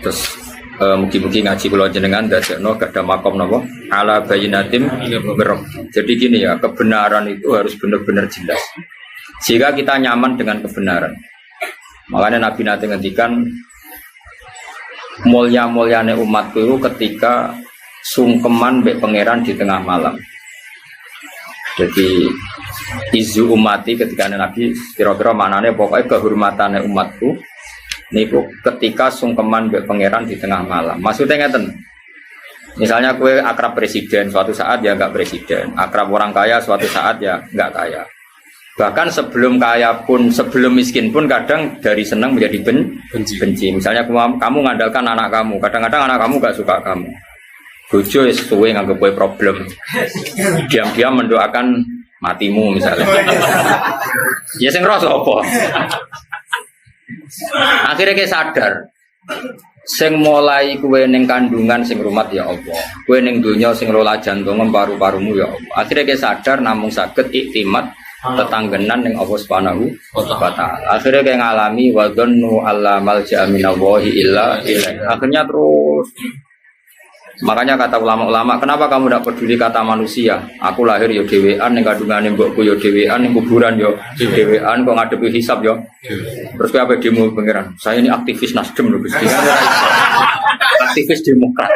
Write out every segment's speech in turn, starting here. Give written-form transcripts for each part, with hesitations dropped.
Terus mugi-mugi ngaji kula jenengan dadekno gadah makom napa ala bayinatim berok. Jadi gini ya, kebenaran itu harus benar-benar jelas. Sehingga kita nyaman dengan kebenaran. Makanya Nabi nanti ngendikan mulia-muliane umatku itu ketika sungkeman mbek pangeran di tengah malam. Jadi izu umati ketika Nabi kira-kira maknanya pokoknya kehormatannya umatku niku ketika sungkeman mbek pangeran di tengah malam. Maksudnya ngeten. Misalnya kue akrab presiden, suatu saat ya enggak presiden. Akrab orang kaya, suatu saat ya enggak kaya. Bahkan sebelum kaya pun, sebelum miskin pun kadang dari senang menjadi benci. Misalnya kamu mengandalkan anak kamu, kadang-kadang anak kamu gak suka kamu. Bojo suwe nganggep kowe problem. Diam-diam mendoakan matimu misalnya. Ya sing ngrasa apa? Akhirnya kayak sadar. Sing mulai kowe ning kandungan sing rumat ya Allah. Kowe ning donya sing rola jantung paru-parumu ya Allah. Akhirnya kayak sadar namung saged iktimat tetanggenan yang Allah Subhanahu wa ta'ala. Akhirnya kayak ngalami wa dhannu alla malja'a minallahi illa ilaih. Akhirnya terus. Makanya kata ulama-ulama, kenapa kamu tidak peduli kata manusia? Aku lahir yo dhewean ning kandungane mbokku yo dhewean ning kuburan yo dhewean kok ngadepi hisab yo. Terus kowe apa demo pangeran? Saya ini aktivis Nasdem lho Gusti. Aktivis Demokrat.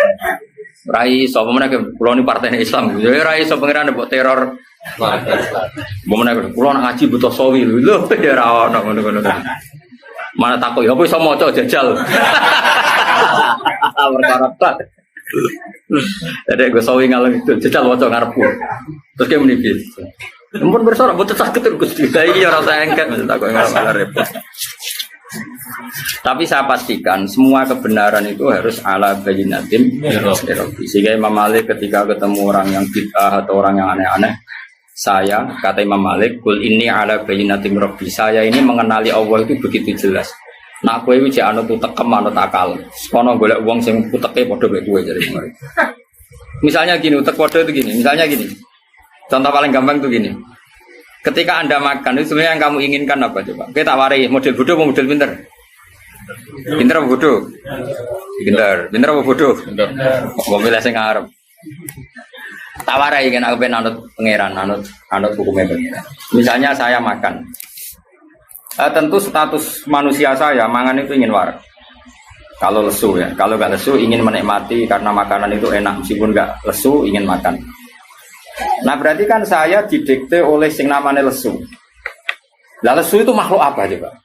Rai sapa meneh kula ni partai Islam. Ya rai sapa pangeran mbok teror. Momennya kulo nak ngaji butuh sawi lho ya ora ono ngono-ngono. Mana takut ya apa iso maca jajal. Perkara tak. Jadi gue sawi ngalem itu jajal maca ngarepku. Terus kayak muni piye? Mumpun bersorak butuh sakit Gusti. Iki ora usah engket takut ngarep repot. Tapi saya pastikan semua kebenaran itu harus ala bayinatin. Sehingga Imam Malik ketika ketemu orang yang bid'ah atau orang yang aneh-aneh, saya, kata Imam Malik, kul ini ala bayinatim rabbi. Saya ini mengenali Allah itu begitu jelas. Nak kowe iki jek anut tekem anut akal. Kono golek wong sing uteke padha mek kowe jare kemarin. Misalnya gini, utek padha itu gini. Misalnya gini. Contoh paling gampang itu gini. Ketika Anda makan, itu sebenarnya yang kamu inginkan apa coba? Kita tak warai model bodoh atau model pinter? Pinter apa bodoh? Pinter. Pinter apa bodoh? Pinter. Mau milih sing ngarep. Tawarai kan aku pengen anut pangeran, anut hukumnya pangeran. Misalnya saya makan, tentu status manusia saya mangan itu ingin waras. Kalau lesu ya, kalau nggak lesu ingin menikmati karena makanan itu enak meskipun nggak lesu ingin makan. Nah berarti kan saya didikte oleh sing namanya lesu. Lah lesu itu makhluk apa coba?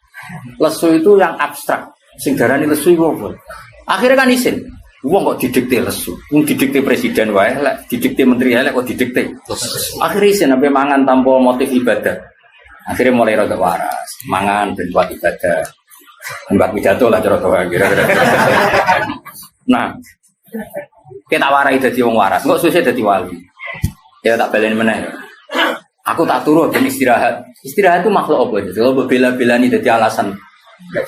Lesu itu yang abstrak. Sing darani lesu itu apa? Akhirnya kan isin. Wong kok didikte lesu, wong didikte presiden wae, lek didikte menteri wae kok didikte. Akhirnya sih sampai mangan tanpa motif ibadah. Akhirnya mulai rada waras, mangan ben buat ibadah. Mbak pidato lah cara kira-kira. Nah, kita warai dadi wong waras, kok suwe dadi wali. Ya tak baleni meneh. Aku tak turu ben istirahat. Istirahat itu makhluk apa itu? Kalau bela-belani dadi alasan.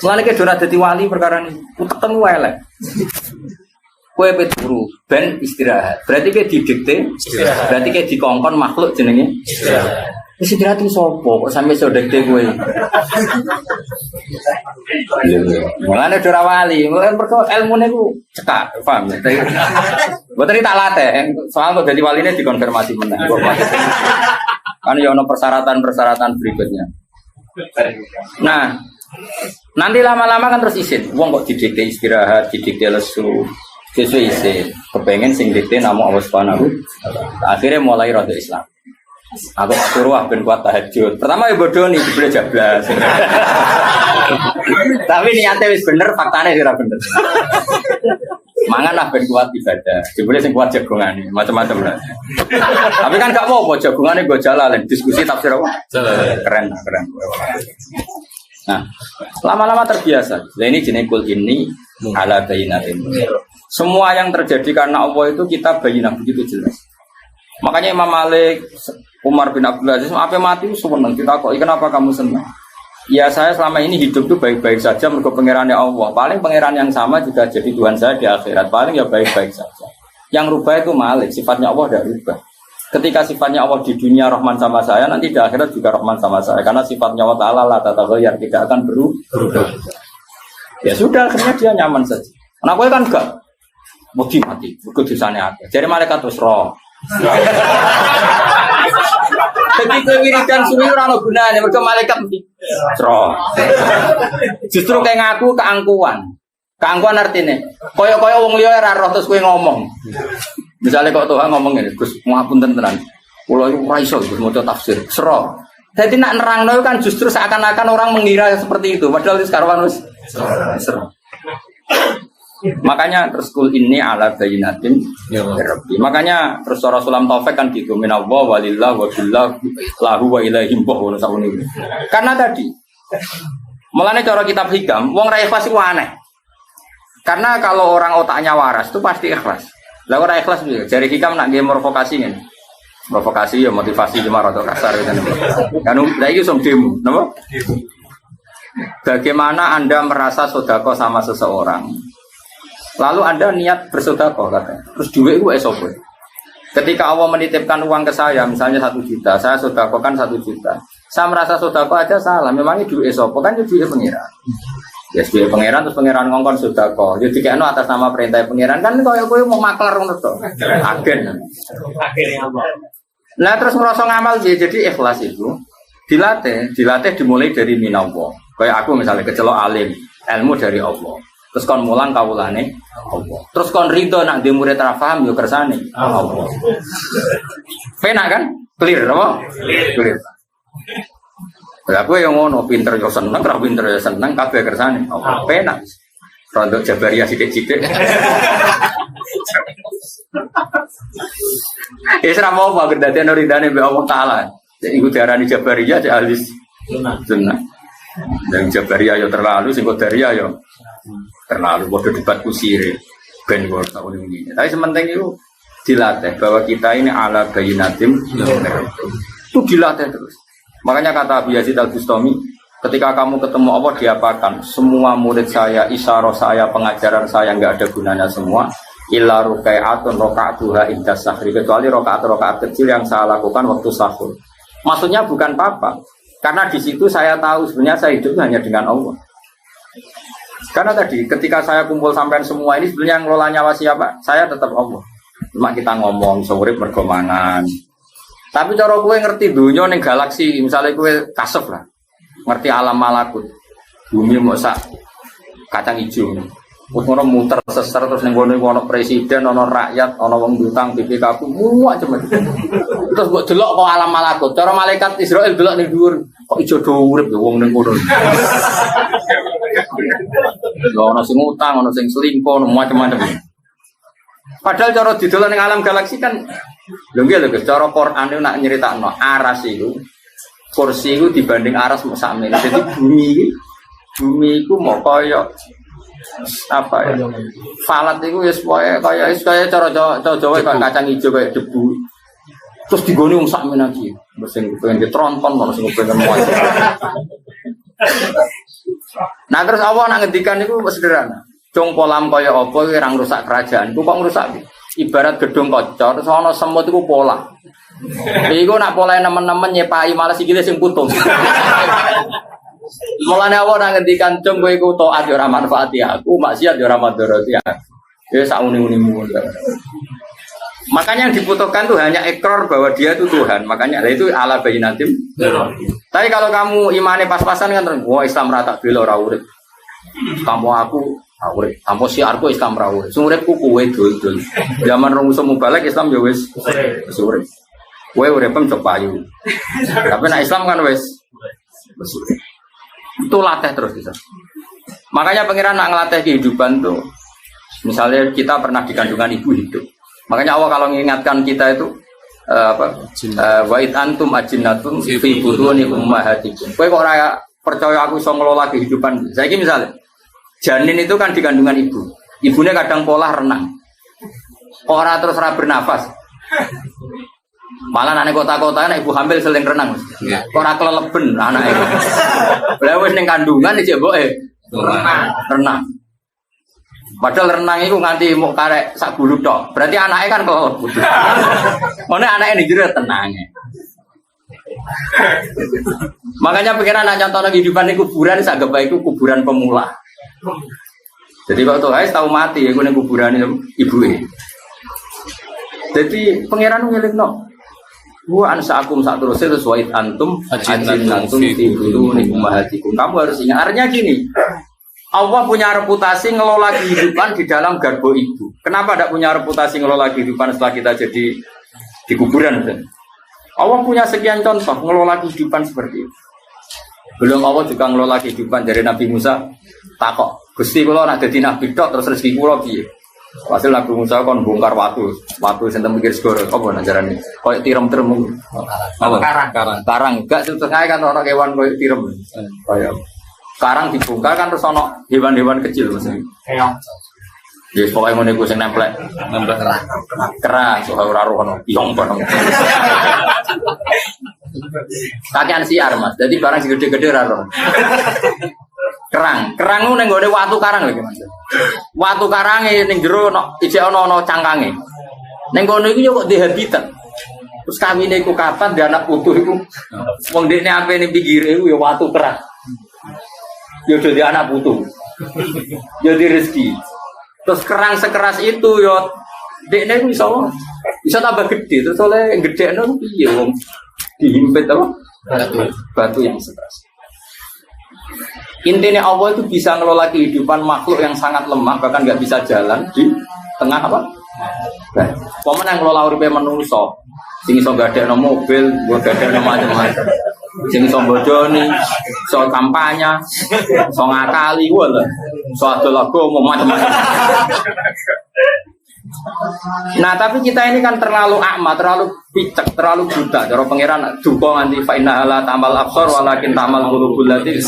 Mulane ke ora dadi wali perkara ini. Uteken wae lek. Kowe peturu ben istirahat. Berarti kayak didikte, berarti kayak dikongkon makhluk jenenge istirahat. Istirahat itu sopo kok sampai sodekte kowe. Mulane ora wali, mulane perkara ilmune ku cekak, paham ya. Mboten tak latih, soal kok dadi waline dikonfirmasi meneh. Kan ya ono persyaratan-persyaratan berikutnya. Nah, nanti lama-lama kan terus isin. Wong kok didikte istirahat, didikte lesu. Sesuai isi, kepengen sing dikte nama Allah Subhanahu. Akhirnya mulai rada Islam. Aku suruh ben kuat tahajud. Pertama ya bodoh nih, dibeli jablas. Tapi niatnya wis bener, faktanya kira bener. Mangan lah ben kuat ibadah. Dibeli sing kuat jagongane, macam-macam lah. Tapi kan gak mau jagongane gue jalan diskusi tafsir apa? Keren. Nah, lama-lama terbiasa. Nah ini jenis kul ini ala bayinatin. Semua yang terjadi karena Allah itu kita bayinah begitu jelas. Makanya Imam Malik, Umar bin Abdul Aziz, apa mati itu senang. Kita kok, kenapa kamu senang? Ya saya selama ini hidup itu baik-baik saja menurut pangerannya Allah. Paling pangeran yang sama juga jadi Tuhan saya di akhirat. Paling ya baik-baik saja. Yang rubah itu Malik, sifatnya Allah tidak rubah. Ketika sifatnya Allah di dunia Rahman sama saya, nanti di akhirat juga Rahman sama saya. Karena sifatnya Allah Ta'ala la tataghayyar, tidak akan berubah. Ya sudah, akhirnya dia nyaman saja. Nah kowe kan enggak mati, mergo dosane akeh. Jare malaikat wis roh. Jadi kowe wiridan suwi ora ono gunane, mergo malaikat mesti roh. Justru kayak ngaku keangkuhan. Keangkuhan artinya kaya-kaya wong liya ora roh terus kowe ngomong. Misalnya kok Tuhan ngomong ngene, Gus, ngapunten tenan. Kula iku ora iso Gus maca tafsir. Sero. Jadi nak nerangno kan justru seakan-akan orang mengira seperti itu, padahal itu sekarang harus sero. Makanya terus kul ini ala bayinatin Rabbi. Makanya terus Rasulullah Taufik kan gitu minallah walillah wa billah lahu wa ilaihim boh. Karena tadi mulanya cara kitab hikam wong ra ikhlas itu aneh. Karena kalau orang otaknya waras itu pasti ikhlas. Lah ora ikhlas piye? Jari hikam nak nggih provokasi ngene. Provokasi ya motivasi cuma rada kasar kan. Kan lha iki sing demo, napa? Bagaimana Anda merasa sedekah sama seseorang? Lalu Anda niat bersedekah katanya. Terus duit itu esopo. Ketika Allah menitipkan uang ke saya, misalnya 1 juta, saya sedekahkan 1 juta. Saya merasa sedekah aja salah. Memangnya duit esopo kan duit pengiran. Ya duit pengiran terus pengiran ngongkon sedekah. Jadi kayaknya atas nama perintah pengiran kan kowe mau maklar ngono to. Agen. Nah terus merasa ngamal jadi ikhlas itu dilatih dimulai dari minallah. Kayak aku misalnya kecelok alim, ilmu dari Allah. Terus kon mulang kawulane Allah. Terus kon ridho nak di murid ra paham yo kersane Allah. Penak kan? Clear apa? Clear. Lah kowe yo ngono, pinter yo seneng, ra pinter yo seneng, kabeh kersane Allah. Penak. Rondo Jabariyah sithik-sithik. Wis ra mau wae dadi ridane mbek Allah taala. Iku diarani Jabariyah cek ahli sunnah. Dan Jabariyah yo terlalu, sing Qadariyah yo terlalu bodoh debat kusire ben kok tak ngene. Tapi sementing itu dilatih bahwa kita ini ala bayinatim itu dilatih terus. Makanya kata Abu Yazid Al-Bustami, ketika kamu ketemu Allah diapakan? Semua murid saya, isyarah saya, pengajaran saya enggak ada gunanya semua. Illa rukai'atun rakaatuha indas sahri, kecuali rakaat-rakaat kecil yang saya lakukan waktu sahur. Maksudnya bukan apa-apa. Karena di situ saya tahu sebenarnya saya hidup hanya dengan Allah. Karena tadi ketika saya kumpul sampean semua ini sebenarnya yang ngelola nyawa siapa? Saya tetap Allah. Cuma kita ngomong sore bergomangan. Tapi cara kowe ngerti dunia ning galaksi, misalnya kowe kasep lah. Ngerti alam malakut. Bumi mau sak kacang hijau. Ngono muter seser terus ning kono ono presiden, ono rakyat, ono wong utang BPK semua cuma. Terus mbok delok kok alam malakut. Cara malaikat Israel delok ning dhuwur kok ijo do urip ya wong ning kono. Ono sing utang, ono sing selingkuh, ono macam-macam. Padahal cara didelok ning alam galaksi kan lho nggih lho Gus, cara Quran itu nak nyeritakno aras itu kursi itu dibanding aras sak sakmene. Jadi bumi itu mau kaya apa ya? Falat itu wis kaya cara Jawa kaya kacang hijau kaya debu. Terus digone wong sakmene iki. Sing pengen ditronton, ono sing pengen muat. Nah terus Allah nak ngendikan itu sederhana. Cung polam kaya apa kowe ora ngrusak kerajaan. Ku kok ngrusak? Ibarat gedung kocor terus ana semut iku pola. Iku nak polahe nemen-nemen nyepai malah sikile sing putus. Mulane Allah nak ngendikan cung kowe iku taat yo ora manfaati aku, maksiat yo ora madharati aku. Ya sak uni-unimu. Makanya yang dibutuhkan tuh hanya ikrar bahwa dia itu Tuhan. Makanya itu ala bayinatim. Tapi kalau kamu imannya pas-pasan kan, wah Islam rata bela ora urip. Kamu aku urip. Kamu siarku Islam ra urip. Uripku kowe dul-dul. Zaman rumus mubalek Islam ya wis urip. Kowe uripem cok payu. Tapi nek Islam kan wis urip. Itu latih terus bisa. Makanya pangeran nak ngelatih kehidupan tuh. Misalnya kita pernah di kandungan ibu hidup. Makanya Allah kalau mengingatkan kita itu wa id antum ajinnatun fi butuni ummahatikum. Kowe kok ora percaya aku iso ngelola kehidupan. Saiki misalnya janin itu kan di kandungan ibu. Ibunya kadang pola renang. Ora terus ora bernafas. Malah anak kota-kota ibu hamil seling renang. Ora keleleben anake. Lah wis ning kandungan iki mboke renang. Padahal renang itu nganti mau karek sak bulu tok. Berarti anaknya kan kalau butuh. Mana anaknya di jero tenangnya. Makanya pikiran anak contoh lagi kehidupan di kuburan sak geba itu kuburan pemula. Jadi kalau tuh tahu mati, aku neng kuburan ibu ini. Jadi pangeran ngelik no. Gua ansaakum saat terus sesuai antum ajin antum itu nih umahatikum. Kamu harus ingat. Artinya gini, Allah punya reputasi ngelola kehidupan di dalam garbo ibu. Kenapa tidak punya reputasi ngelola kehidupan setelah kita jadi di kuburan? Allah punya sekian contoh ngelola kehidupan seperti itu. Belum Allah juga ngelola kehidupan dari Nabi Musa. Takok, Gusti kula nak dadi nabi tok terus rezeki kula piye? Hasil Nabi Musa kon bongkar watu sing mikir segoro apa najarane? Koyo tirem-tirem. Apa? Karang. Gak setengah kan ana kewan koyo tirem. Kaya karang dibongkar kan terus ana hewan-hewan kecil maksudnya. Keong. Ya pokoke ngene iku sing nempel kerang so ora rono iong bareng. Kakean siar Mas. Jadi barang sing gede-gede ora rono. Kerang itu ning gone watu karang lho Mas. Watu karange ning jero ijek ana cangkange. Ning kono iku yo kok di habitat. Terus kamine iku kapan dia anak putu iku. Wong dekne ampene pinggire iku yo watu kerang. Yo dadi anak putu. Yo di rezeki. Terus kerang sekeras itu yo dekne iku iso tambah gede. Terus oleh gedekno piye wong dihimpit apa? Batu yang sekeras. Intinya Allah itu bisa ngelola kehidupan makhluk yang sangat lemah, bahkan nggak bisa jalan di tengah apa? Nah, pemen yang ngelola uripe manusa, sing iso gadekno mobil, gua gadekno macam-macam. Sing iso bodoni, iso kampanye, iso ngakali gua lho. Iso adol agama macam-macam. Nah, tapi kita ini kan terlalu akma, terlalu picek, terlalu buta. Cara pangeran duka nganti fa inna la tamal absar walakin tamal qulubul lati.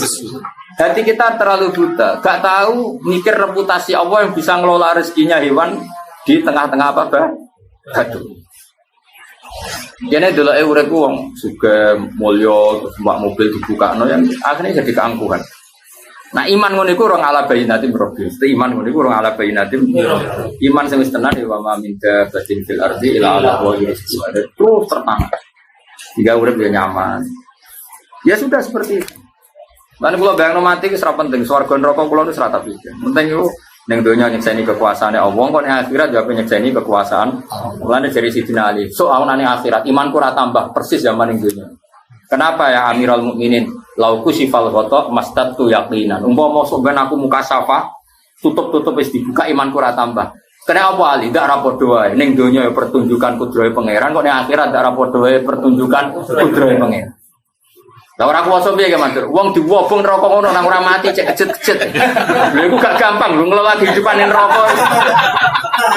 Hati kita terlalu buta, gak tahu mikir reputasi Allah yang bisa ngelola rezekinya hewan di tengah-tengah apa batu. Jadi dulu urip wong juga mulya mbak mobil dibuka yang akhirnya jadi keangkuhan. Nah iman ngono iku ora ala bayinatim rabbi. Iman ngono iku ora ala bayinatim. Iman sing wis tenan ya wa min dabatin fil ardi ila Allah wa yusbihu. Terus tertanam. Jika urip ya nyaman. Ya sudah seperti itu. Lan kula bayangno mati wis ora penting, swarga neraka kula wis ora tak pikir. Penting iku ning donya nyekseni kekuasaane Allah, kok ning akhirat ya nyekseni kekuasaan. Mulane dari Sidina Ali, so aunane akhirat imanku ora tambah persis zaman ning donya. Kenapa ya Amirul Mukminin? Lauku sifal ghata mastatu yaqinan. Umpama sok ben aku muka safa, tutup-tutup wis dibuka imanku ora tambah. Kenapa Ali? Ndak ra padha wae. Ning donya ya pertunjukan kudrahe pangeran, kok ning akhirat ndak ra padha wae pertunjukan kudrahe pangeran. Lah ora kuwasa piye ge matur. Wong diwobong neraka ngono nang ora mati cek kejet-kejet. Lha iku gak gampang lho ngelola kehidupan ning neraka.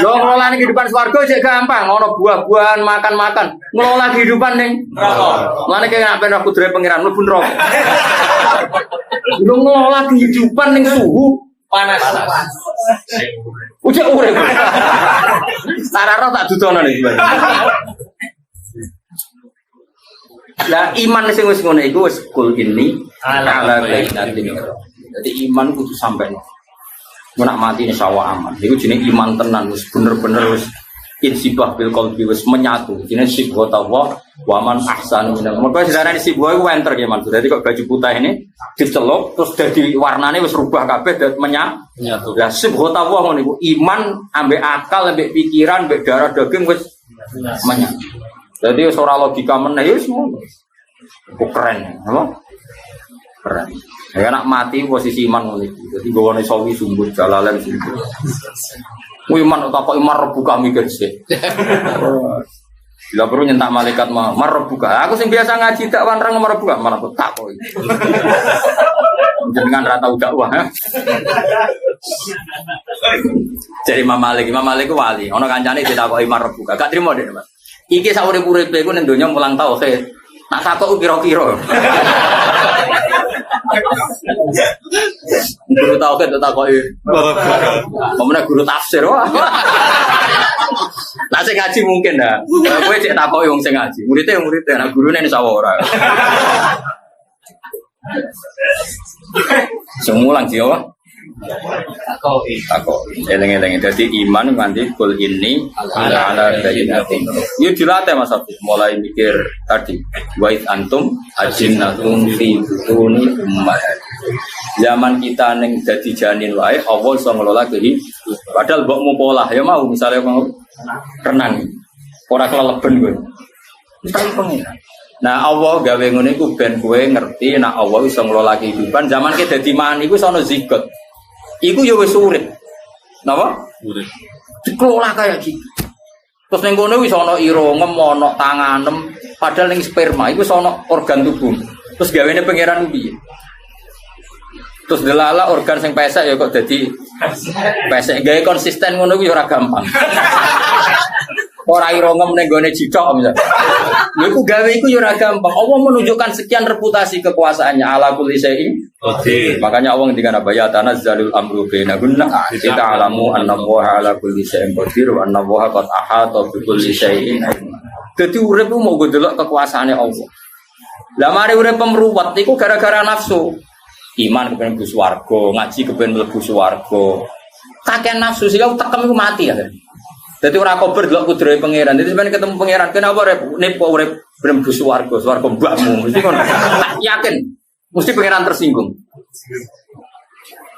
Lho ngelola kehidupan swarga cek gampang, ono buah-buahan, makan-makan. Ngelola kehidupan ning neraka. Mulane kaya nek ben aku dhewe pangeran mlebu neraka. Lho ngelola kehidupan ning suhu panas. Ujek urip. Sarara tak dudono iki. Lah iman sing wis ngono iku wis kul ini ala bainatin. Jadi iman kudu sampai nak mati insyaallah aman. Iku jenenge iman tenan wis bener-bener wis insibah bil qalbi wis menyatu. Jenenge sibghat Allah wa man ahsanu minal. Maka sejarah sibghat iku enter ya Man. Jadi kok baju putih ini dicelup terus dadi warnane wis rubah kabeh dadi menyatu. Lah sibghat Allah ngono iku iman ambek akal ambek pikiran ambek darah daging wis menyatu. Jadi ora logika meneh ya wis ngono. Keren, apa? Keren. Ya nak mati posisi iman ngono iki. Dadi gowone sawi sumber jalalan sing. Kuwi iman tak kok iman rebu kami gese. Bila perlu nyentak malaikat marbuka. Aku sing biasa ngaji tak wanrang marbuka, mana kok tak kok. Jenengan ra tau dakwah. Jadi Imam Malik ku wali. Ana kancane ditakoki marbuka. Gak trimo dek, Mas. Iki sak urip-uripe iku ning donya mulang tauhid. Nak takok kira-kira. Guru tauhid takoki. Pemene guru tafsir wah. Lah sing ngaji mungkin dah. Kowe cek takoki wong sing ngaji. Murid-e, nek gurune insyaallah ora. Semulang sih apa? Takoki. Eleng-eleng. Jadi iman nganti kul ini ala bayyinatin. Yo dilatih Mas Abi. Mulai mikir tadi wa antum ajinnatum fi butuni ummahat. Zaman kita neng dadi janin wae, Allah iso ngelola kehidupan. Padahal mbokmu pola ya mau misalnya mau renang. Ora keleleben kowe. Mesti pengen. Nah Allah gawe ngono iku ben kowe ngerti nek Allah iso ngelola kehidupan. Zaman ke dadi mani iku sono zigot. Iku ya wis urip. Napa? Urip. Dikelola kayak gitu. Terus ning kono wis ana irungem, ana tanganem, padahal ning sperma iku ana organ tubuh. Terus gawene pangeran piye? Terus delala organ sing pesek ya kok dadi pesek. Gawe konsisten ngono kuwi ora gampang. Ora irungem ning gone cicok misal. Lha iku gawe iku ya ora gampang. Allah menunjukkan sekian reputasi kekuasaannya ala kulli syai'in. Makanya Allah ngendikan apa ya tanazzalul amru bainakunna kita alamu annallaha ala kulli syai'in qadir wa annallaha qad ahata bi kulli syai'in. Dadi urip ku mau delok kekuasaane Allah. Lah mari urip pemruwet iku gara-gara nafsu. Iman kepen mlebu swarga, ngaji kepen mlebu swarga. Kakek nafsu sih kau tekem iku mati ya. Dadi ora kober delok kudrohe pangeran. Dadi sampeyan ketemu pangeran, kenapa rep nipo urip mlebu swarga, swarga mbakmu. Mesti ngono. Yakin mesti pangeran tersinggung.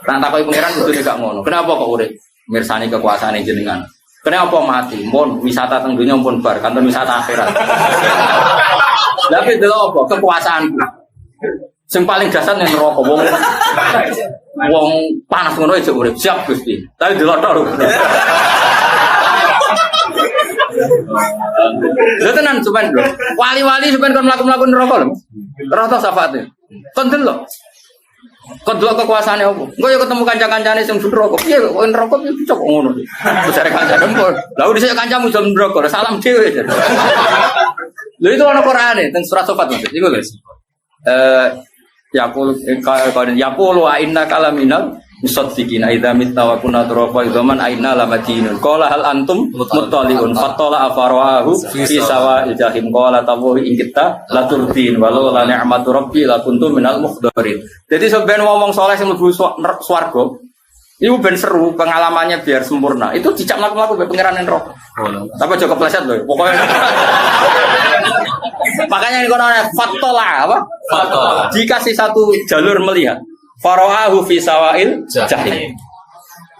Tak takoki pangeran kudu gak ngono. Kenapa kok urip? Mirsani kekuasaane jenengan. Kenapa mati? Mun wisata teng donya pun bar, kantor wisata akhirat. Tapi delok apa? Kekuasaanku. Sing paling dasar ning neraka wong panas ngono aja urip siap Gusti. Tapi delok tok. Lha tenan sampean lho. Wali-wali sampean kon mlaku-mlaku neraka lho. Rata syafaate. Kon delok. Kon delok kekuasaane opo? Engko yo ketemu kanca-kancane sing neraka. Piye kok neraka piye cocok ngono. Terus arek kancane kok. Lah dhisik kancamu jam neraka, salam dhewe. Lha itu ana Qur'ane teng surat Safat Mas. Iku lho. Yaqul wa inna kalaminal musaddiqina idza mitna wa kunna turafa idzaman aina lamadinun qala hal antum muttaliun fatala afarahu fi sawa'il jahim qala tawahi in kita la turdin walau la ni'matu rabbi la kuntum minal mukhdarin. Jadi sampeyan ngomong saleh sing mlebu swarga itu ben seru pengalamannya biar sempurna. Itu dicak mlaku-mlaku be pangeran neraka. Tapi aja kepleset lho. Pokoknya makanya ini kono fatola apa? Fatola. Dikasih satu jalur melihat. Farahu fi sawa'il jahim.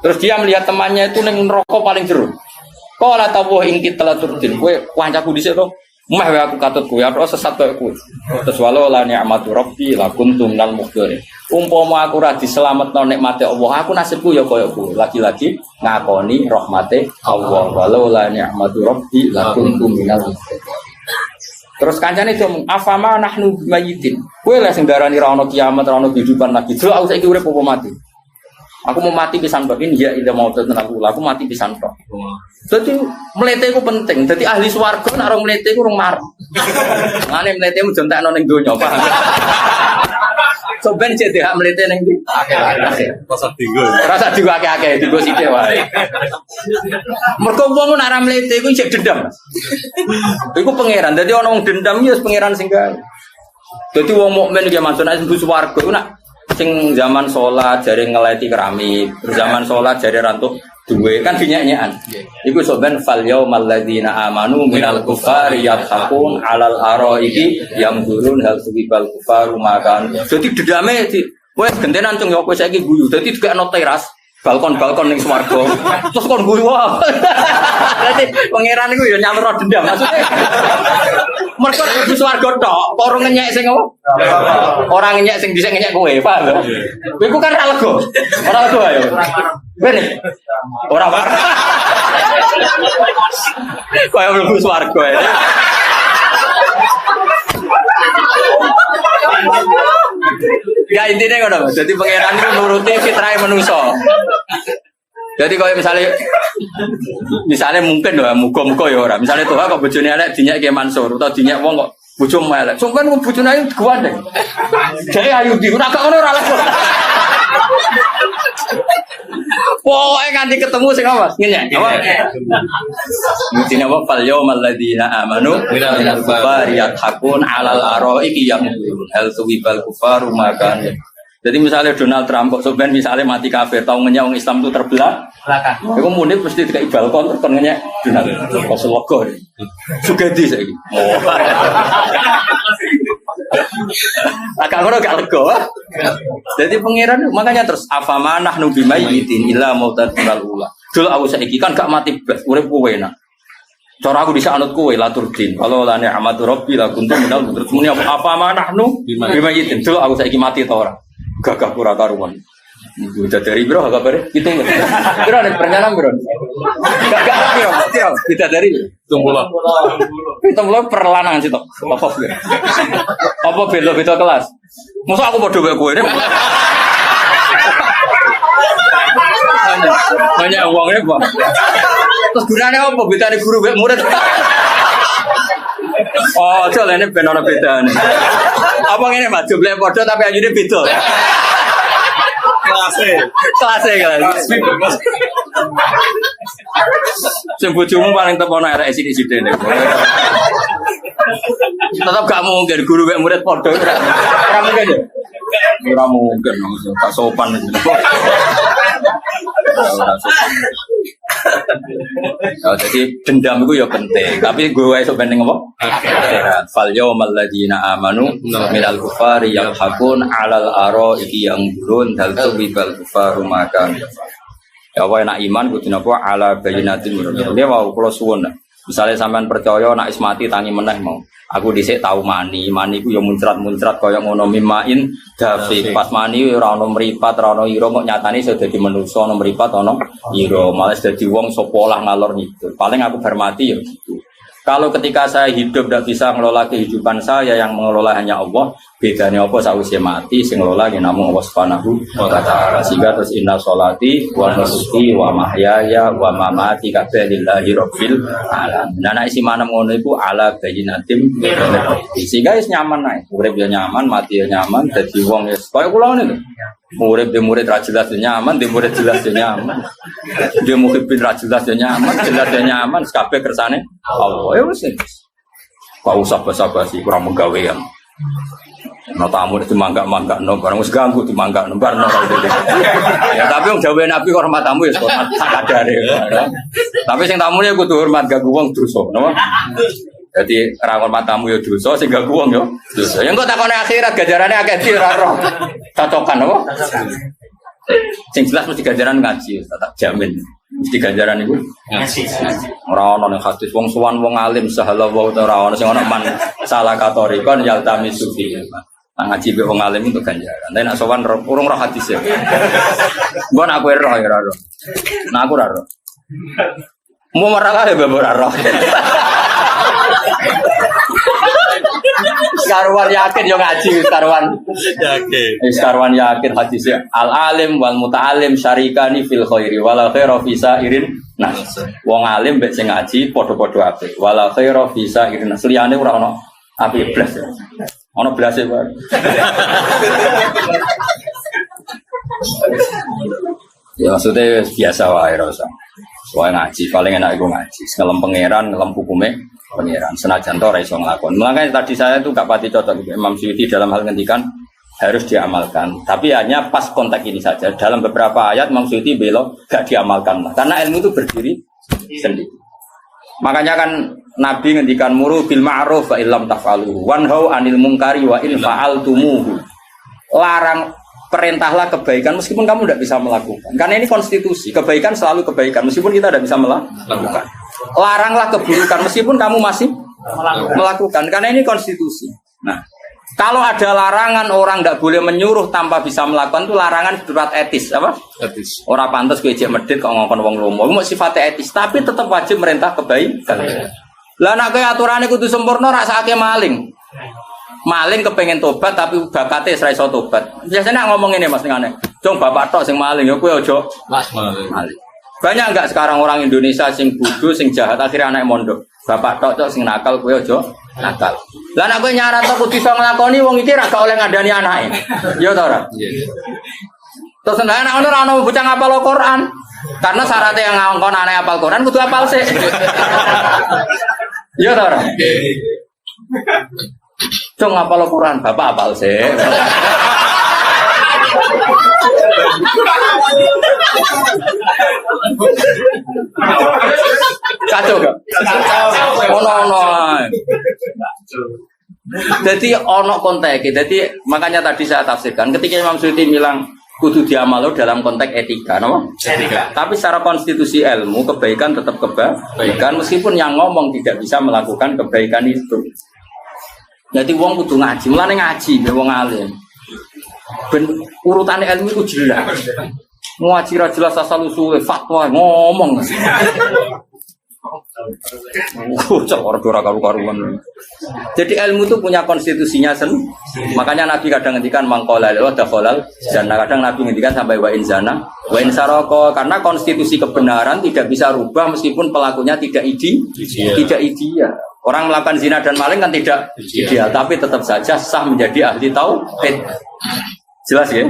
Terus dia melihat temannya itu ning neraka paling jero. Qala tawu ing kita la turdin. Kowe kancaku dhisik to. Meh wae aku katut kowe ora sesat kowe kowe. Terus walau la ni'matu rabbi la kuntum minal mukhdarin. Umpama aku ora diselametno nikmate Allah, aku nasibku ya kaya kowe. Lagi-lagi ngakoni rahmate Allah. Walau la ni'matu rabbi la kuntum minal mukhdarin. Terus kancane itu afama nahnu mayitin. Kowe lek sing darani ra ono kiamat, ra ono kehidupan lagi. Delok aku saiki urip apa mati. Aku mau mati pisan tok ini ya ida mau tenan aku mati pisan tok. Dadi mlete iku penting. Dadi ahli swarga nek ora mlete iku urung marep. Ngene mlete mu jontekno ning donya, paham. Soben cek hak mlete ning ndi? Akeh. Rasa digo akeh-akeh, digo sithik wae. Mergo wong nek ora mlete iku isih dendam. Iku pangeran. Dadi ana wong dendam ya pangeran sing gawe. Dadi wong mukmin iki masuk nek mlebu swarga iku nek sing zaman sholat jari ngeleti keramik, zaman sholat jari rantuk duwe kan dinyanyian. Iku soben fal yaumal ladzina amanu minal kufari yadhakun alal araiki yang durun hal subibal kufaru makan. Jadi dedame wes gentenan cung yo kowe saiki guyu. Dadi digekno teras, balkon-balkon ning swarga. Terus kon guyu wae. Dadi pangeran iku yo nyalur dendam maksudnya. Mergo di swarga tok, kok ora ngenyek sing apa? Ora ngenyek sing dhisik ngenyek kowe, paham? Kowe iku kan ra lega. Ora lega ayo. Bene. Ora marah. Kaya mlebu swarga ya. Ya intinya ngono, jadi pangeran itu nuruti fitrah manusia. Jadi kalau misalnya mungkin doa muga-muga ya orang. Misalnya Tuhan kok bojone elek dinyak Ki Mansur atau dinyak wong kok bojomu elek. Sampeyan kok bojone ayu digandeng. Jare ayu di ora kok ngono ora lah. Pokoke nganti ketemu sing apa? Ngenyek. Apa? Mungkin apa fal yaumal ladzina amanu minal kufari yathakun 'alal araiki yang hal tuwibal kufaru makan. Jadi misalnya Donald Trump kok soben misalnya mati kafir tahu ngenyek wong Islam itu terbelah belakang. Iku munib mesti dikai balkon terus kon ngenyek Donald. Kok logo. Sugadi saiki. Agak ngono gak lega. Jadi pangeran makanya terus afamanah nu bimayitin illa mautan ula. Dulu aku saiki kan gak mati blas, urip kowe enak. Cara aku bisa anut kowe laturdin. Kalau la ni'matu rabbi la kuntu minal terus muni afamanah nu bimayitin. Dulu aku saiki mati ta ora. Gagah ora karuan. Udah dari bro, agak beri, gitu nggak? Bro, ada perjalanan bro. Gak bro, kita dari Hitung perlanan sih toh. Apa beda kelas? Masa aku bodoh kayak gue ini? Banyak uangnya pak. Terus gunanya apa? Beda nih guru murid. Oh, soalnya ini benar beda nih. Apa ini mah? Jumlahnya bodoh tapi aja ini beda. Kelas. Sing bojomu paling tepono arek sithik-sithik nek. Tetap gak mungkin guru mek murid padha. Ora mungkin ya. Ora mungkin tak sopan. Oh, jadi dendam itu ya penting, tapi gue esok penting apa? Fal yawmal ladzina amanu minal kufari yadhakun 'alal araiki yanzurun hal tubibal kufaru makan. Ya apa enak iman kudu napa ala bayyinatin min rabbih. Dia mau kula suwun. Misalnya sampean percaya nek ismati tangi meneh mau. Aku dhisik tau mani ku ya muncrat-muncrat kaya ngono mimain dafi. Pas mani ora ono mripat, ora ono ira kok nyatane iso dadi manusa ono mripat ono ira, malah dadi wong sapa lah ngalor ngidul. Paling aku hormati ya gitu. Kalau ketika saya hidup tidak bisa mengelola kehidupan saya, yang mengelola hanya Allah, bedanya apa sausé mati sing ngelola ya namung Allah Subhanahu wa ta'ala. Sehingga terus inna sholati wa nusuki wa mahyaya wa mamati kabeh lillahi rabbil alamin. Nah nek isi manem ngono iku ala bayyinatim. Sehingga wis nyaman ae. Urip ya nyaman, mati ya nyaman, dadi wong ya kaya kula ngene lho. Murid ra jelas ya nyaman, di murid jelas ya nyaman. Dia muhibin ra jelas ya nyaman, jelas ya nyaman, kabeh kersane Allah. Ya wis. Kok usah basa-basi kurang menggawean. Nah tamu itu mangga-mangga no barang wis ganggu dimangga no barno. Ya tapi wong jawe Nabi hormat tamu ya sak kadare. Tapi sing tamune kudu hormat ganggu wong dosa, napa? Jadi ra hormat tamu ya dosa, sing ganggu wong ya dosa. Ya engko takone akhirat gajarane akeh di ora roh. Cocokan apa? Sing jelas mesti gajaran ngaji, tak jamin. Mesti ganjaran iku ngaji. Ora ono ning hadis wong suwan wong alim sahala wa ora ono sing ono man salah katorikon yaltami sufi. Nah ngaji be wong alim untuk ganjaran. Nek sowan urung roh hadis ya. Mbon aku roh ya roh. Nah aku ora roh. Mau marah ya bae ora roh. Karuan yakin yo ngaji karuan yakin. Karuan yakin hadisnya al alim wal muta'alim syarikani fil khairi wala khairu fi sa'irin nas. Wong alim mbek sing ngaji padha-padha apik. Wala khairu fi sa'irin nas. Liyane ora ono apik blas. Ono blase wae. Ya maksudnya biasa wae ora usah. Soalnya ngaji paling enak iku ngaji. Ngelem pangeran, ngelem hukume pangeran. Senajan to ora iso nglakoni. Makanya tadi saya itu gak pati cocok gitu. Imam Suyuti dalam hal ngendikan harus diamalkan. Tapi hanya pas konteks ini saja. Dalam beberapa ayat Imam Suyuti belok gak diamalkan lah. Karena ilmu itu berdiri sendiri. Makanya kan Nabi ngendikan muru bil ma'ruf wa illam taf'aluhu wanhau 'anil munkari wa in fa'altumuhu. Larang perintahlah kebaikan meskipun kamu tidak bisa melakukan. Karena ini konstitusi. Kebaikan selalu kebaikan meskipun kita tidak bisa melakukan. Laranglah keburukan meskipun kamu masih melakukan. Karena ini konstitusi. Nah, kalau ada larangan orang tidak boleh menyuruh tanpa bisa melakukan itu larangan berat etis, apa? Etis. Orang pantas kowe jek medhit kok ngongkon wong lomo. Itu sifatnya etis, tapi tetap wajib merintah kebaikan. Lah nek kowe aturane kudu sempurna rasake maling. Maling kepengen tobat tapi bakate ora iso tobat. Biasanya ngomong ini Mas ngene. Jong bapak tok sing maling ya kowe aja maling. Banyak enggak sekarang orang Indonesia sing bodoh, sing jahat akhirnya anak mondok. Bapak tok sing nakal kowe aja nakal. Lah nek kowe nyarat kok kudu iso nglakoni wong iki ra gak oleh ngandani anake. Ya ta ora? Iya. Terus nek ana ono bocah ngapal Al-Qur'an. Karena syaratnya yang ngongkon anake hafal Qur'an kudu hafal sik. Ya ta ora? Cung hafal Quran, bapak hafal sih. Kacau gak? Oh no. Jadi ono konteks. Jadi makanya tadi saya tafsirkan ketika Imam Suyuti bilang kudu diamalo dalam konteks etika, no? Etika. Tapi secara konstitusi ilmu kebaikan tetap kebaikan meskipun yang ngomong tidak bisa melakukan kebaikan itu. Jadi wong kudu ngaji, mulane ngaji be wong alim. Ben urutane ilmu itu jelas. Ngaji ra jelas asal usule fatwa ngomong. Ora karu-karuan. Jadi ilmu itu punya konstitusinya sendiri. Makanya Nabi kadang ngendikan mangqala wa dakhalal jannah. Kadang Nabi ngendikan sampai wa in zana wa in saraka karena konstitusi kebenaran tidak bisa rubah meskipun pelakunya tidak ideal. Orang melakukan zina dan maling kan tidak ideal, tapi tetap saja sah menjadi ahli tauhid. Jelas ya?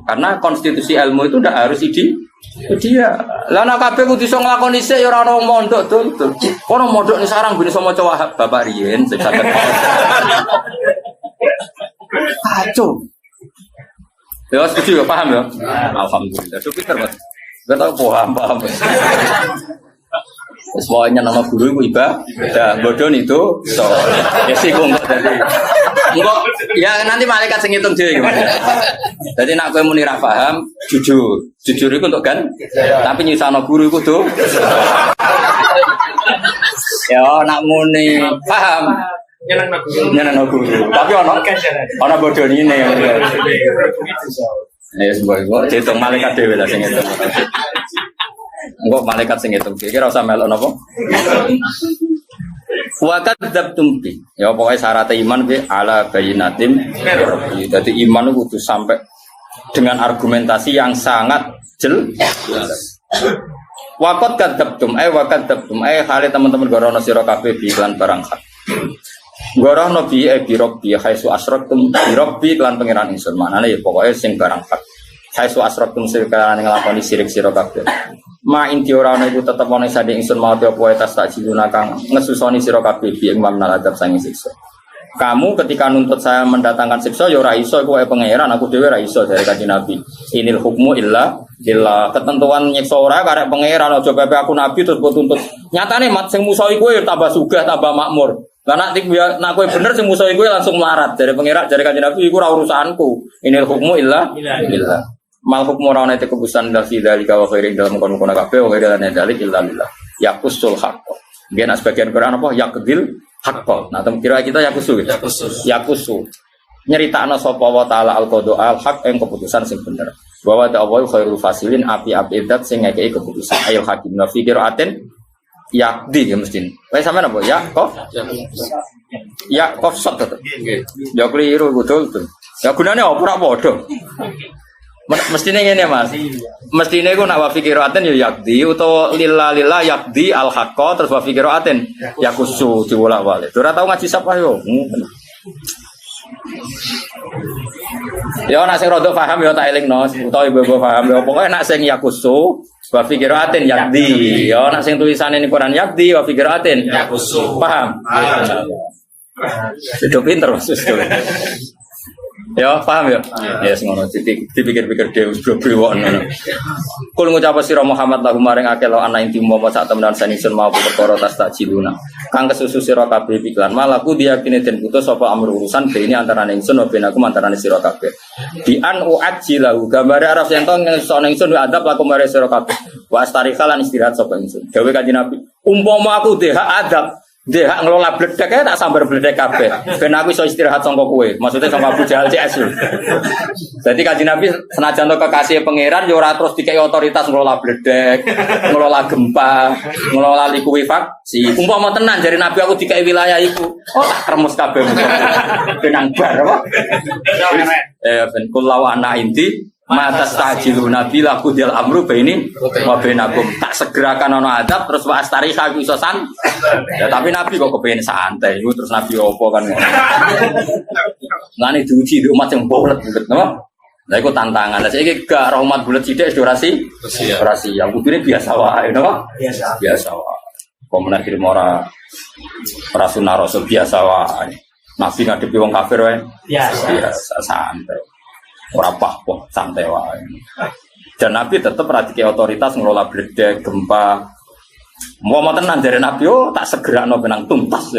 Karena konstitusi ilmu itu tidak harus dia. Lah nek kabeh kudu iso nglakoni sik ya ora ono mondok tuntut. Ono mondok ni sarang ben iso maca Wahab Bapak riyen sing saged. Kacau. Ya setuju ya, paham ya? Alhamdulillah. Itu pinter, Mas. Enggak tahu paham. Semuanya nama guru ibu ibadah, bodoh itu, so ya sih gue enggak ya nanti malaikat sing ngitung dhewe. Jadi nak kowe muni ra paham, jujur itu untuk kan, tapi nyusano guru iku tuh. Ya nak muni paham, nyenengno guru. Tapi ono bodoh ini ya. Ya sebuah kok dihitung malaikat dhewe lah sing ngitung. Enggak malaikat sing ngitung. Kira usah melok napa? Wa kadzabtum bi. Ya pokoke syarat iman bi ala bayinatin. Jadi iman itu kudu sampai dengan argumentasi yang sangat jelas. Wa kadzabtum hale teman-teman gorono sira kabeh bi iklan barang hak. Gorono bi bi khaisu asraktum bi iklan pangeran ingsun. Manane ya pokoke sing barang hak. Khaisu asraktum sira nglakoni sirik sira kabeh. Ma inti ora ana iku tetep ana sade ingsun mau apa tas tak jiluna kang ngesusoni sira kabeh bi ing mamnal adab sange siksa. Kamu ketika nuntut saya mendatangkan siksa ya ora iso iku wae pangeran aku dhewe ora iso dari Kanjeng Nabi. Inil hukmu illa ketentuan nyiksa ora karek pangeran aja pepe aku nabi terus mbok tuntut. Nyatane mat sing musuhi kowe tambah sugih tambah makmur. Lah nak kowe bener sing musuhi kowe langsung melarat dari pangeran dari Kanjeng Nabi iku ora urusanku. Inil hukmu illa. Mal hukmu ora ana keputusan dari dalika wa khairi dalam kono-kono kabeh wa khairi lan dalik illa billah. Yaqusul haqq. Gen sebagian Quran apa yaqdil haqq. Nah, kira kita yaqusu. Yaqusu. Nyeritakno sapa wa taala al-qada al-haq ing keputusan sing bener. Bahwa ta Allah khairul fasilin api-api zat sing ngekeki keputusan. Ayo hakim fi qiraatin yaqdi ya mesti. Wes sampean apa? Ya qaf sat. Ya keliru betul tuh. Ya gunane apa ora padha. Mestine ngene Mas. Mestine iku nak wa fikiraten ya yakdi utawa lillah yakdi al haqqa terus wa fikiraten yakusu diwolak-walik. Ora tau ngaji sapa yo. Ya nak sing rada paham ya tak elingno utawa ibu-ibu paham ya pokoke nak sing yakusu wa fikiraten yakdi. Ya nak sing tulisane ning Quran yakdi wa fikiraten yakusu. Paham? Itu pinter Mas. Ya, paham ya? Ya, ngono. Dipikir-pikir dhewe bro-bro ngono. Kul ngucap sira Muhammad lagu maring akeh lo ana inti mau sak temenan saningsun mau perkara tas tak ciluna. Kang kesusu sira kabeh iklan malaku diyakine den putus sapa amur urusan ini antara ingsun lan aku antarané sira kabeh. Di an uajjilahu gambar araf yen to ingsun adab laku maring sira kabeh. Wa astarikalan istirahat sapa ingsun. Dewe Kanjeng Nabi, umpama aku hak adab dia ngelola bledek tak sambar bledek kabeh. Ben aku iso istirahat sangka kowe. Maksudnya sangka Abu Jahal CS. Jadi Kanjeng Nabi senajan to kekasih pangeran yo ora terus dikei otoritas ngelola bledek, ngelola gempa, ngelola likuifaksi. Umpama tenan jare Nabi aku dikei wilayah iku. Oh tak kremes kabeh. Benang bar apa? Ben kulawa ana inti Matas tajilu nabi laku dial amru baini wa bainakum tak segerakan ono adab terus wa astarika iku iso san. Ya tapi nabi kok kepen santai iku terus nabi opo kan. Ngene diuji di umat yang bulet-bulet napa? Lah iku tantangan. Lah saiki gak rahmat bulet sithik durasi. Durasi yang kudune biasa wae napa? Biasa wae. Pemenang film ora sunah rasul biasa wae. Nabi ngadepi wong kafir wae. Biasa santai. Ora apa-apa, santai wae. Dan Nabi tetap radike otoritas ngelola bledek, gempa, Mau tenan dari Nabi, oh tak segera no benang tuntas.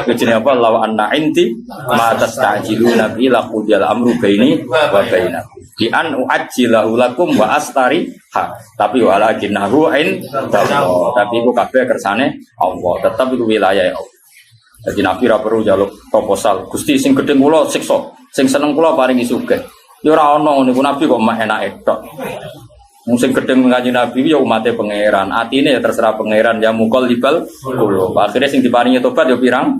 Jadi apa? Lawan anna inti matas tajilu Nabi laku jala amru baini wa bainakum. Bi an uajjilahu lakum wa astari ha. Tapi walakinahu in Allah. Tapi iku kabeh kersane Allah. Tetap iku wilayah Allah. Jadi Nabi ra perlu njaluk proposal. Gusti sing gedhe kula siksa, sing seneng kula paringi sugih. Ya ora ono niku Nabi kok mak enake tok. Sing gedeng Kanjeng Nabi ya umate pangeran, atine ya terserah pangeran ya mukol libal kulo. Akhire sing diparingi tobat ya pirang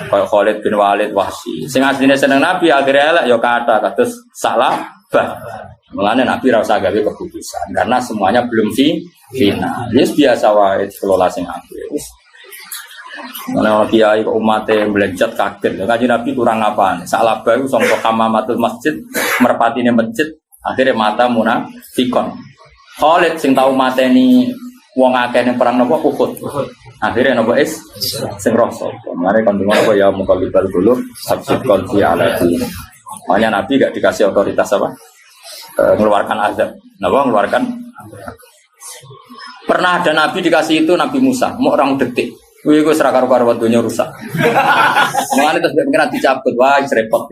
kaya Khalid bin Walid Wahsy. Sing asline seneng Nabi akhire elek ya kathah kados salah bah. Mulane Nabi ra usah gawe keputusan karena semuanya belum final. Wis biasa wae kelola sing apik. Wis ana kiai kok umate mlenjat kaget. Kanjeng Nabi kurang apaan? Salah bah iku sangka kamamatul masjid, merpatine masjid, akhire mata munafikon. Khalid sing tau mateni wong akeh ning perang napa Uhud. Akhire napa sing rasa. Mare kandungan apa ya mukallibal qulub sabsud qalbi ala din. Makanya Nabi gak dikasih otoritas apa? Mengeluarkan azab. Napa mengeluarkan? Pernah ada Nabi dikasih itu Nabi Musa, mau orang detik. Kuwi iku serak karo dunya rusak. Mulane terus pengen dicabut, wah repot.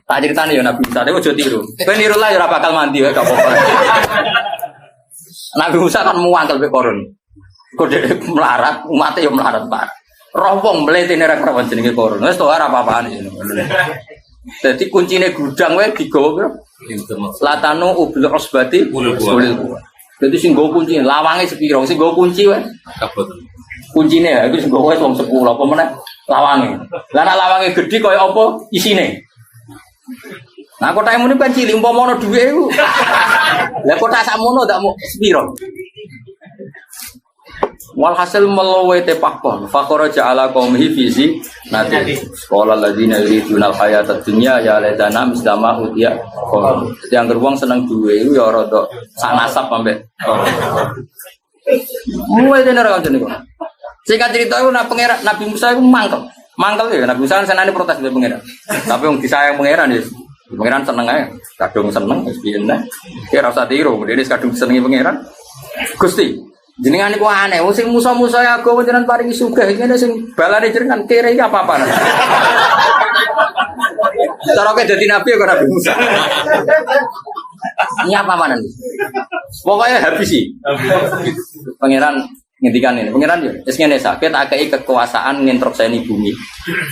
Tak ceritane ya Nabi Musa, aja tiru. Kowe niru lah ya ora bakal mandi wae gak apa-apa. Nabi Musa kan muangkel pe koron. Kode melarat, umat ya melarat Pak. Rompong mletene ra kerawan jenenge koron. Wis to ora apa-apaan iki. Dadi kuncine gudang wae digawa piro? Latanu ubil usbati ulul. Dadi sing nggo kunci lawange sepiro? Sing nggo kunci wae. Kuncine ya iku sing nggo wis wong 10 apa meneh lawange. Lah nek lawange gedhi kaya apa isine? Nah kotak muni kan cilik umpama ono dhuwit iku. Lah kotak sakmono ndak mau sepiro. Walhasil melowe tepakon faqaraja ala qaumihi fizi nanti sekolah ladina yuridunal hayatad dunya ya ladana mislama utia qom. Yang geruang seneng duwe iku ya rada sak nasab ambek. Mulai dene ora ngono niku. Singkat cerita iku Nabi Musa iku mangkel. Mangkel ya Nabi Musa senane protes mbek pangeran. Tapi wong disayang pangeran ya. Pangeran seneng ae, kadung seneng wis piye nek. Ki ora usah tiru, dene kadung senengi pangeran. Gusti, jenengan niku aneh, wong sing musa-musa agama jenengan paringi sugih, ngene sing balane jenengan kere iki apa-apa. Cara kowe dadi nabi kok Nabi Musa. Ini apa manan? Pokoknya habisi. Pangeran ngendikan ini, pangeran ya, wis ngene sakit akei kekuasaan nginstrukseni bumi.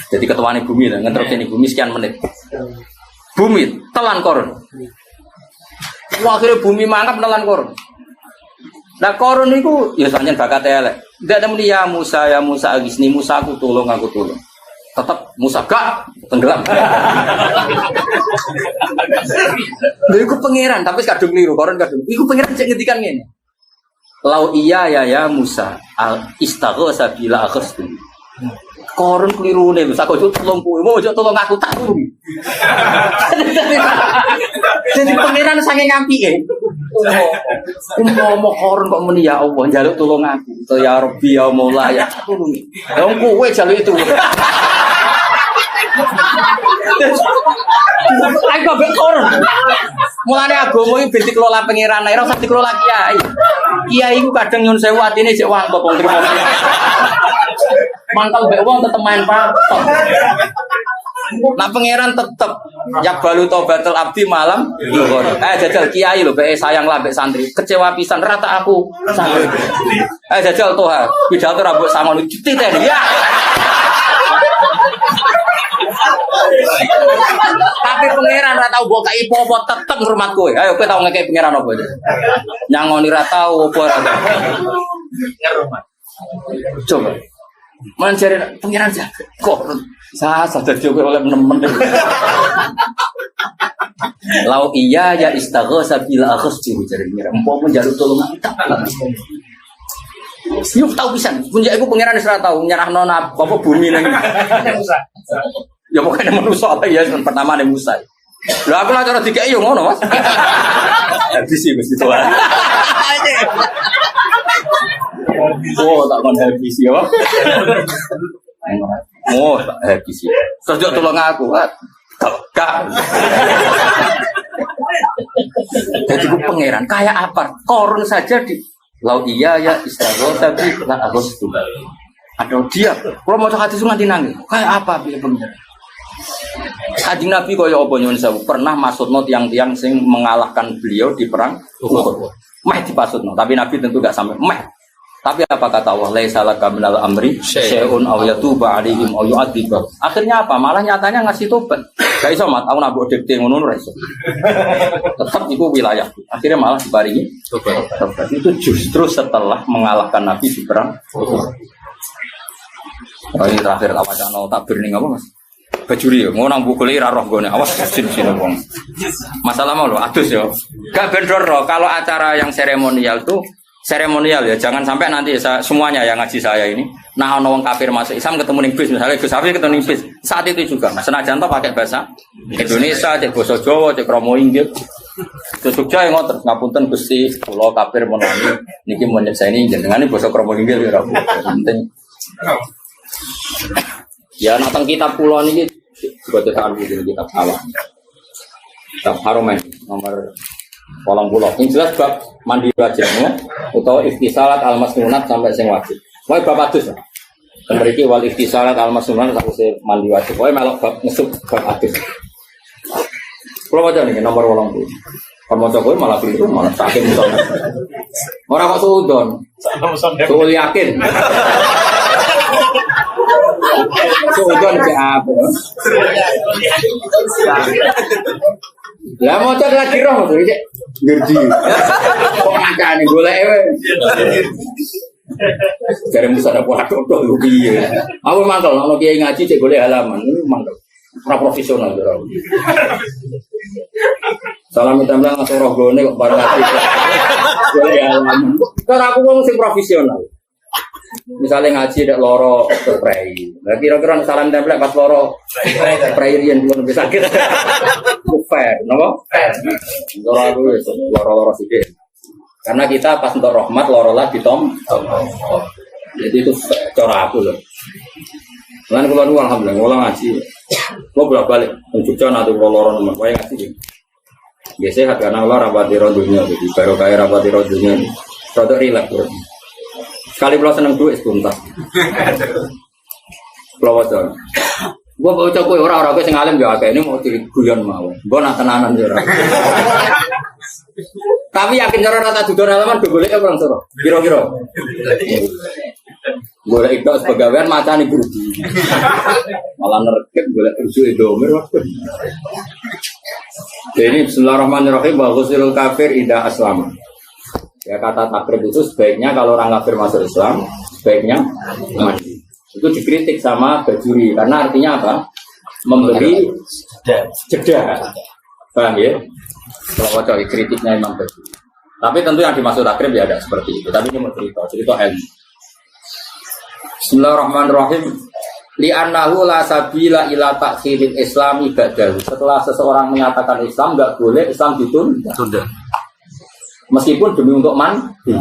Jadi ketuane bumi lah, nginstrukseni bumi sekian menit. Bumi telan koron. Akhirnya bumi mangkap telan koron. Nah koron itu ya sanjen bakat elek. Ndak ada muni ya Musa agisni Musa aku tolong. Tetap Musa gak tenggelam. Lha iku pangeran tapi kadung keliru koron kadung. Iku pangeran cek ngendikan ngene. Lau iya ya Musa al istaghatsa bila akhstu. Koron keliru nih, aku ojo tolong kowe, mau ojo tolong aku tak tulung. Jadi pangeran saking ngampike. Umpama koron kok muni ya Allah njaluk tolong aku. To ya Rabbi ya Maula ya tulungi. Wong kowe jaluk itu. Aku mbek koron. Mulane agama iki ben dikelola pangeran, ora usah dikelola kiai. Kiai iku kadang nyun sewu atine jek wangkop wong trimo. Mangkal mbek wong tetep main patok. Nah pangeran tetep ya balu tobatul abdi malam zuhur. Jajal kiai lho mbek sayang lah mbek santri. Kecewa pisan rata aku santri. Jajal toha pidato rambut sangon dititeni ya. Tapi pangeran ra tau mbok kai apa tetep ngurmat kowe. Ayo kowe tau ngekek pangeran apa aja. Nyangoni ra tau apa ora. Ngurmat. Coba. Mencari pangeran jaga. Kok sadar kowe oleh nemen. Lau iya ya istaghatsa bil akhsti jare pangeran. Empok njaluk tolong tak. Yuk tahu pisan. Punjak iku pangeran wis ra tau nyerahno apa bumi ning Musa. Ya pokoknya manusia apa ya pertama nih Musa. Lah aku lah cara dikai yo ngono Mas. Habis sih mesti tuan. Oh tak kon habis ya. Oh tak habis ya. Terus tolong aku. Gak. Jadi ku pangeran kayak apa? Korun saja Lau iya ya istighfar tapi lah harus itu. Ada dia. Kalau mau hadis nganti nangis. Kayak apa pilih pengira? Kanjeng Nabi kaya apa nyuwun sewu pernah maksudno tiang-tiang sing mengalahkan beliau di perang Uhud. Meh dipasutno, tapi Nabi tentu gak sampai meh. Tapi apa kata Allah? Laisa laka minal amri syai'un aw yatuba 'alaihim aw yu'adzib. Akhirnya apa? Malah nyatanya ngasih tobat. Gak iso mat, aku nabuk dikte ngono ora iso. Tetap itu wilayah. Akhirnya malah diparingi tobat. Itu justru setelah mengalahkan Nabi di perang Uhud. Oh, ini terakhir tak wacana takbir ning apa Mas? Bajuri ya, mau nang bukule ra roh gone. Awas sin-sin wong. Masalah mau lho adus ya. Gak bendor roh kalau acara yang seremonial tuh seremonial ya, jangan sampai nanti semuanya yang ngaji saya ini nah ono wong kafir masuk Islam ketemu ning bis misalnya Gus Hafiz ketemu ning bis saat itu juga senajan to pakai bahasa Indonesia, cek basa Jawa, cek kromo inggil. Terus Jogja yang ngoten ngapunten Gusti kula kafir menani niki mun nyekseni jenengane basa kromo inggil ya penting. Ya nak teng kitab kula niki juga cetakan kitab awal. Kitab Haromen nomor 80. Yang jelas bab mandi wajib atau ikhtisalat al-masnunat sampai sing wajib. Wae bab adus. Mriki wal ikhtisalat al-masnunat sampai mandi wajib. Wae melok bab ngesuk bab adus. Kalau waca niki nomor 80. Kalau maca kowe malah keliru malah sakit musola. Ora kok suudon. Suul yakin. Suudon ke apa? Lah maca lagi roh to iki. Ngerti. Kok makane golek wae. Jare musa ada pola tok lho piye. Aku mangkel ono kiai ngaji cek golek halaman, mangkel. Ora profesional ora. Salam tambah ngasih roh gone kok bareng ngaji. Golek halaman. Kan aku wong sing profesional. Misalnya ngaji ada loro spray. Nah kira-kira salam template pas loro spray riyen belum bisa sakit. Fair, napa? Fair. Loro aku wis loro-loro sithik. Karena kita pas untuk rahmat loro lah ditom. Jadi itu cara aku loh. Lan kula nu alhamdulillah kula ngaji. Kula bolak-balik Jogja nanti kula loro nemen wae ngaji. Biasanya karena kula rapati rodunya jadi baru kaya rapati rodunya. Rodok rileks. Sekali kalau seneng duit sebentar. Kalau wajar, gua baca kue orang-orang kue sengalim juga kayak ini mau ciri guyon mau. Gua nak tenanan juga. Tapi yakin cara rata judul halaman boleh ya kurang soro. Kira-kira. Boleh itu sebagaimana macam ini berudi. Malah nerket boleh berju Indomie. Jadi Bismillahirrahmanirrahim. Baghusil kafir ida aslama. Ya kata takrib itu sebaiknya kalau orang kafir masuk Islam sebaiknya mandi. Itu dikritik sama Bajuri karena artinya apa? Memberi jeda. Paham ya? Kalau wajah kritiknya Imam Bajuri. Tapi tentu yang dimaksud takrib ya ada seperti itu. Tapi ini mau cerita ilmu. Bismillahirrahmanirrahim. Li'annahu la sabila ila takhiril islami ba'dahu. Setelah seseorang menyatakan Islam enggak boleh Islam ditunda. Meskipun demi untuk mandi.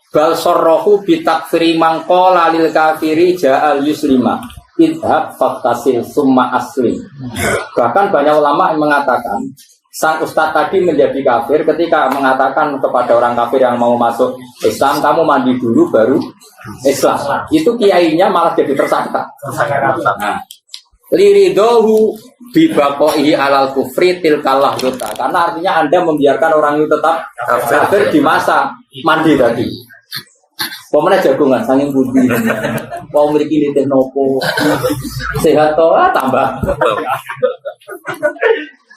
Bal sarrahu bi takfiri mangqala lil kafiri ja'al yuslima. Idhab faktasil summa aslim. Bahkan banyak ulama yang mengatakan sang ustaz tadi menjadi kafir ketika mengatakan kepada orang kafir yang mau masuk Islam, kamu mandi dulu baru Islam. Itu kiainya malah jadi tersangka. Nah, liridohu bibaqohi alal kufri tilkalah yuta. Karena artinya Anda membiarkan orang itu tetap kafir di masa mandi tadi. Pemenang jagungan sanging budi. Mau memiliki liten nopo. Sehat toh tambah.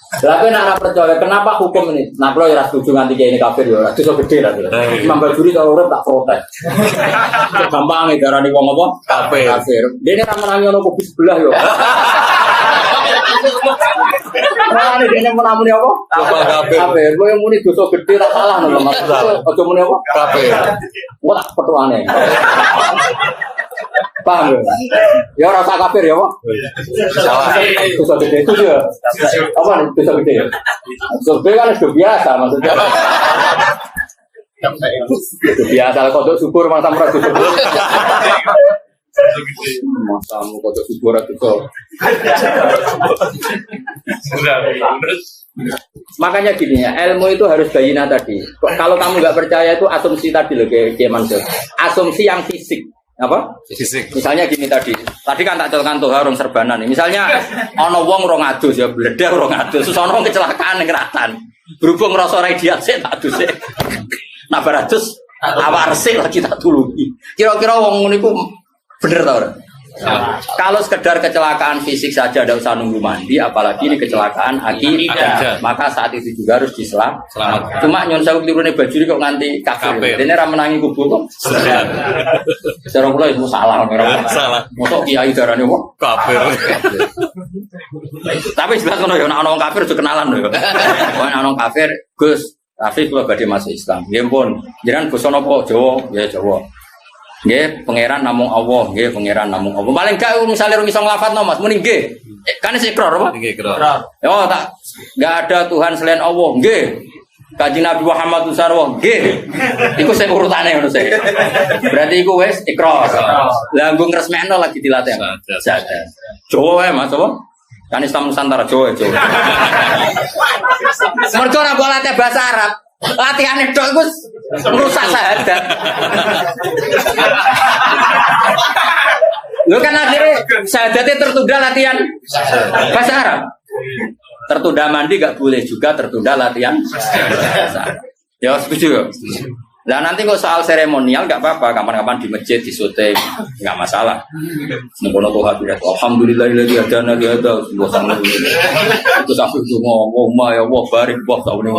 Tapi nak percaya kenapa hukum ini? Nah kalau ya setuju nganti kayak ini kafir ya, itu so gede lah. Imam Bajuri kalau orang tak protes. Gampang nih darah nih wong apa? Kafir. Dia ini ramen ono kopi sebelah yo. Nah ini dia menamuni apa? Kafir. Gue yang muni dosa gede tak salah nih mas. Ojo muni apa? Kafir. Gue tak pertuane. Paham ya? Ya rasa kafir ya Pak? Dosa gede itu dia. Apa nih dosa gede? Dosa gede kan sudah biasa maksudnya. Biasa kalau syukur masa merasa syukur. Masamu kok subur itu. Makanya gini ya, ilmu itu harus bayina tadi. Kalau kamu nggak percaya itu asumsi tadi loh, kayak Mansur. Asumsi yang fisik, apa? Fisik. Misalnya gini tadi kan tak contohkan tuh harung serbanan. Misalnya ono wong rong adus ya, bledah rong adus. Terus ono kecelakaan yang ratan. Berhubung ngerasa radiat sih tak adus sih. Nah beratus awak resik lagi tak tulungi. Kira-kira wong ngono iku bener ta ora? Kalau sekedar kecelakaan fisik saja tidak usah nunggu mandi, apalagi ini kecelakaan akidah. Maka saat itu juga harus diselamatkan. Cuma nyon sewu klirune baju kok nganti kafir. Dene ra menangi kubur kok. Cara kula itu salah. Salah. Mosok kiai darane kok Kafir. Tapi jelas ngono ya nek ana wong kafir aja kenalan lho. Wong ana wong kafir, Gus, kafir kula badhe masuk Islam. Nggih pun, jenengan basa napa? Jawa, ya Jawa. Nggih, pangeran namung Allah, nggih pangeran namung Allah. Paling gak misalnya rung iso nglafadzno Mas, muni nggih. Kan ikrar apa? Nggih, ikrar. Oh, tak enggak ada Tuhan selain Allah, nggih. Kanjeng Nabi Muhammad sallallahu nggih. Iku sing urutane ngono sih. Berarti iku wis ikrar. Lah nggo ngresmekno lagi dilatih. Sadar. Jawa wae Mas apa? Kan Islam Nusantara Jawa. Mergo ora mbok latih bahasa Arab. Latihane tok iku rusak syahadat. Lu kan akhirnya syahadatnya tertunda latihan bahasa Arab. Tertunda mandi gak boleh juga tertunda latihan bahasa Arab. Ya setuju ya? Nah nanti kok soal seremonial gak apa-apa, kapan-kapan di masjid, di syuting, gak masalah. Nunggu Tuhan bilang, alhamdulillahilladzi hadana li hadza wa sallallahu itu sampai itu ngomong, ya Allah barik wah tau nih.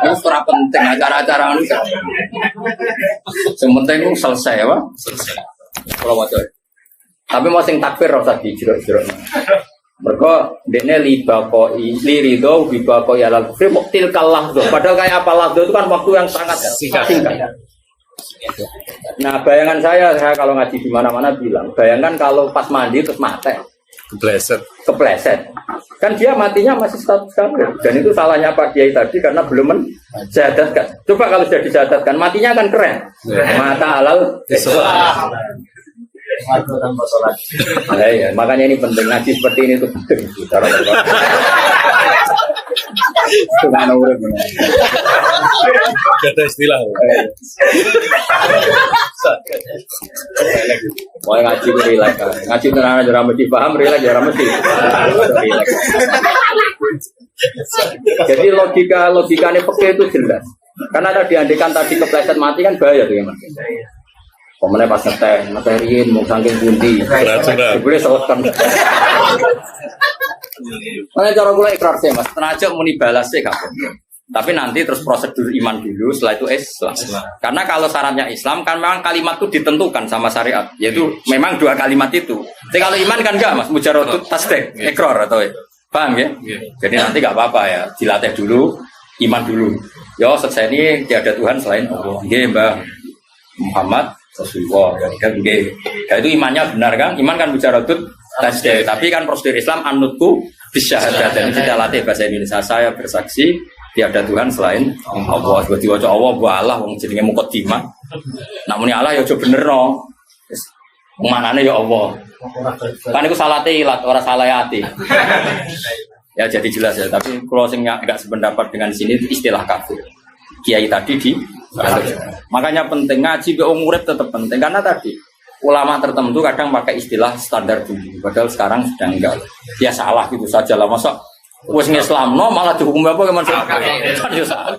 Itu ora penting acara-acara ini. Yang penting itu selesai apa? Selesai. Kalau wajar. Tapi mau sing takbir rasa dijero-jero. Mereka dekne libakoi lirido bibakoi alal kufri muktil kalah tuh. Padahal kayak apa lah itu kan waktu yang sangat singkat. Nah bayangan saya kalau ngaji di mana-mana bilang, bayangkan kalau pas mandi terus mati, kepleset, kan dia matinya masih status kafir. Dan itu salahnya Pak Kiai tadi karena belum menjadatkan. Coba kalau sudah dijadatkan, matinya kan keren. Mata halal. Ya, makanya ini penting ngaji seperti ini tuh penting. Cara Kata istilah. Mau ngaji relax, ngaji tenan aja mesti paham, relax ya mesti. Jadi logikanya pakai itu jelas. Karena ada diandikan tadi kepleset mati kan bahaya tuh ya Mas. Pemenang pas ngeterin mau saking bunti, boleh soalkan. Mana cara gula ikrar sih Mas, tenaga muni balas sih kapan. Tapi nanti terus prosedur iman dulu, setelah itu Islam. Karena kalau syaratnya Islam kan memang kalimat itu ditentukan sama syariat, yaitu memang dua kalimat itu. Tapi kalau iman kan enggak Mas, mujaradut tasdik, ikrar atau paham ya? Jadi nanti enggak apa-apa ya, dilatih dulu, iman dulu. Yo selesai ini tiada Tuhan selain Allah. Nggih Mbah Muhammad Rasulullah kan nggih. Ya itu imannya benar kan? Iman kan mujaradut tasdik. Tapi kan prosedur Islam anutku bisyahadat dan kita latih bahasa Indonesia. Saya bersaksi tiada Tuhan selain Allah. Berarti wajah Allah bu Allah wong jenenge mukadimah. Namun Allah ya aja bener no. Manane ya Allah. Kan iku salate ilat ora salah ati. Ya jadi jelas ya, tapi kalau sing enggak sependapat dengan sini istilah kafir. Kiai tadi di makanya penting ngaji ke umurip tetap penting karena tadi ulama tertentu kadang pakai istilah standar dulu padahal sekarang sudah enggak. Dia salah gitu saja lah masa wis ngislamno malah dihukum apa gimana? Kan ya salah.